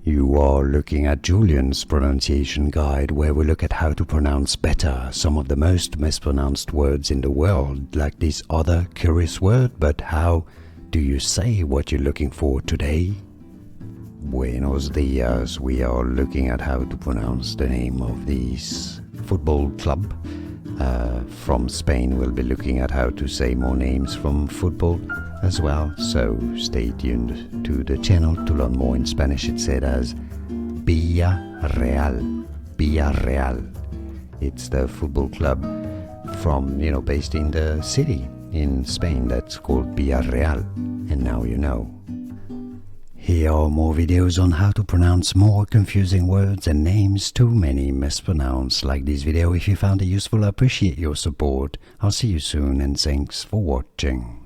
You are looking at Julian's pronunciation guide, where we look at how to pronounce better some of the most mispronounced words in the world, like this other curious word. But how do you say what you're looking for today? Buenos dias. We are looking at how to pronounce the name of this football club from Spain. We'll be looking at how to say more names from football as well, so stay tuned to the channel to learn more. In Spanish it's said as Villarreal. Villarreal. It's the football club from, based in the city in Spain that's called Villarreal, and now you know. Here are more videos on how to pronounce more confusing words and names too many mispronounced. Like this video if you found it useful. I appreciate your support. I'll see you soon, and thanks for watching.